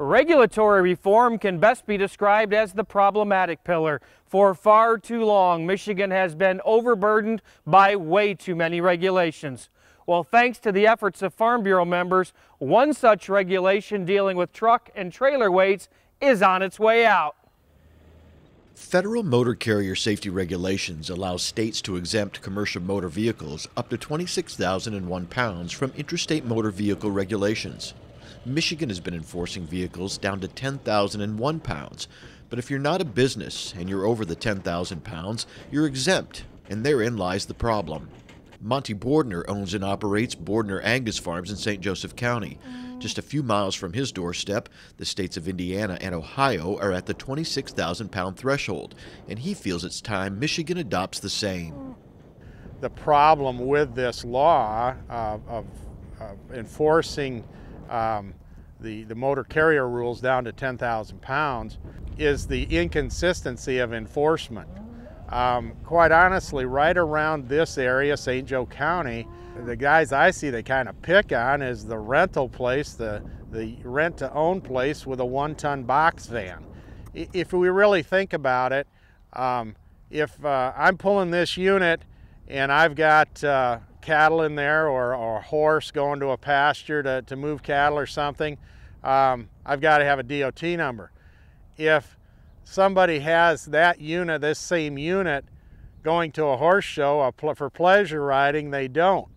Regulatory reform can best be described as the problematic pillar. For far too long, Michigan has been overburdened by way too many regulations. Well, thanks to the efforts of Farm Bureau members, one such regulation dealing with truck and trailer weights is on its way out. Federal motor carrier safety regulations allow states to exempt commercial motor vehicles up to 26,001 pounds from interstate motor vehicle regulations. Michigan has been enforcing vehicles down to 10,001 pounds, but if you're not a business and you're over the 10,000 pounds, you're exempt, and therein lies the problem. Monty Bordner owns and operates Bordner Angus Farms in St. Joseph County. Just a few miles from his doorstep, the states of Indiana and Ohio are at the 26,000 pound threshold, and he feels it's time Michigan adopts the same. The problem with this law of enforcing the motor carrier rules down to 10,000 pounds is the inconsistency of enforcement. Quite honestly, right around this area, St. Joe County, the guys I see they kind of pick on is the rental place, the rent-to-own place with a 1-ton box van. If we really think about it, if I'm pulling this unit and I've got cattle in there or a horse going to a pasture to move cattle or something, I've got to have a DOT number. If somebody has that unit, this same unit, going to a horse show for pleasure riding, they don't.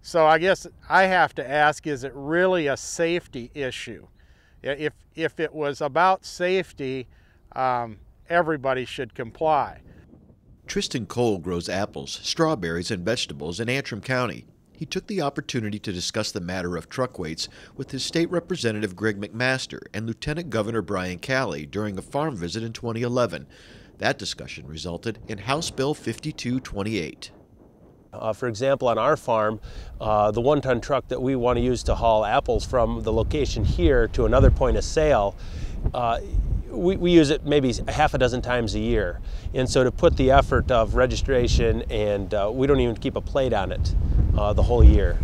So I guess I have to ask, is it really a safety issue? If it was about safety, everybody should comply. Tristan Cole grows apples, strawberries, and vegetables in Antrim County. He took the opportunity to discuss the matter of truck weights with his state representative Greg McMaster and Lieutenant Governor Brian Calley during a farm visit in 2011. That discussion resulted in House Bill 5228. For example, on our farm, the 1-ton truck that we want to use to haul apples from the location here to another point of sale, we use it maybe half a dozen times a year. And so to put the effort of registration, and we don't even keep a plate on it the whole year,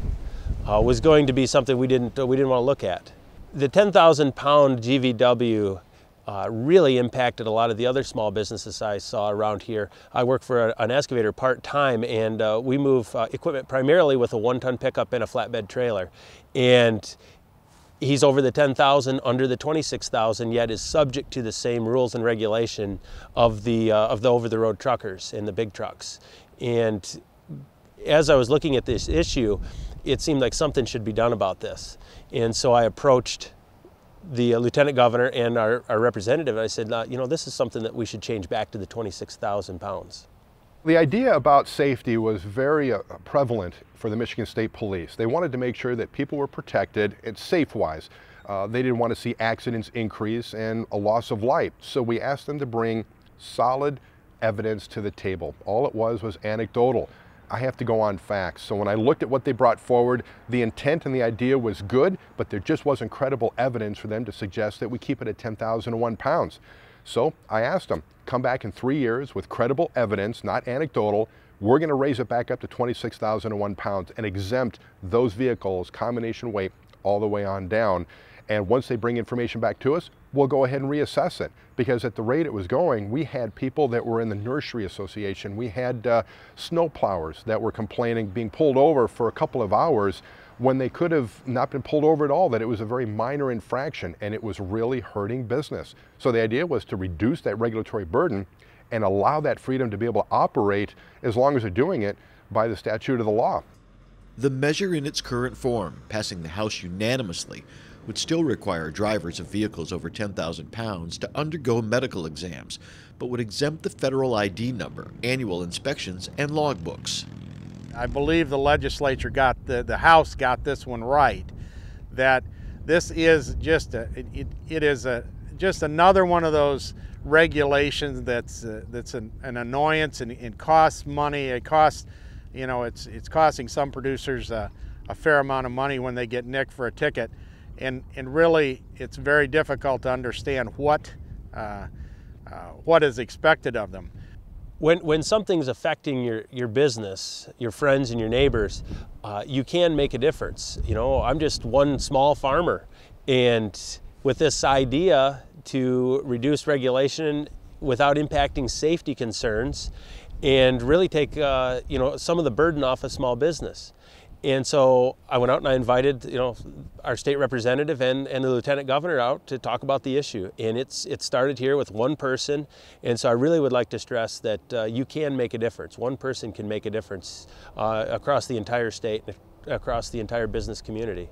was going to be something we didn't want to look at. The 10,000 pound GVW really impacted a lot of the other small businesses I saw around here. I work for an excavator part-time, and we move equipment primarily with a 1-ton pickup and a flatbed trailer. And he's over the 10,000, under the 26,000, yet is subject to the same rules and regulation of the over-the-road truckers and the big trucks. And as I was looking at this issue, it seemed like something should be done about this. And so I approached the Lieutenant Governor and our representative, and I said, you know, this is something that we should change back to the 26,000 pounds. The idea about safety was very prevalent for the Michigan State Police. They wanted to make sure that people were protected, it's safe-wise. They didn't want to see accidents increase and a loss of life. So we asked them to bring solid evidence to the table. All it was anecdotal. I have to go on facts. So when I looked at what they brought forward, the intent and the idea was good, but there just wasn't credible evidence for them to suggest that we keep it at 10,001 pounds. So I asked them, come back in 3 years with credible evidence, not anecdotal. We're going to raise it back up to 26,001 pounds and exempt those vehicles, combination weight, all the way on down. And once they bring information back to us, we'll go ahead and reassess it. Because at the rate it was going, we had people that were in the Nursery Association. We had snow plowers that were complaining, being pulled over for a couple of hours when they could have not been pulled over at all, that it was a very minor infraction and it was really hurting business. So the idea was to reduce that regulatory burden and allow that freedom to be able to operate as long as they're doing it by the statute of the law. The measure in its current form, passing the House unanimously, would still require drivers of vehicles over 10,000 pounds to undergo medical exams, but would exempt the federal ID number, annual inspections, and logbooks. I believe the legislature the House got this one right, that this is just just another one of those regulations that's an annoyance and costs money. It costs, you know, it's costing some producers a fair amount of money when they get nicked for a ticket. And really, it's very difficult to understand what is expected of them. When something's affecting your business, your friends and your neighbors, you can make a difference. You know, I'm just one small farmer, and with this idea to reduce regulation without impacting safety concerns and really take some of the burden off of small business. And so I went out and I invited our state representative and the lieutenant governor out to talk about the issue. And it started here with one person. And so I really would like to stress that you can make a difference. One person can make a difference across the entire state, across the entire business community.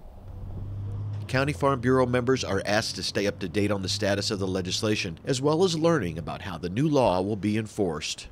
County Farm Bureau members are asked to stay up to date on the status of the legislation, as well as learning about how the new law will be enforced.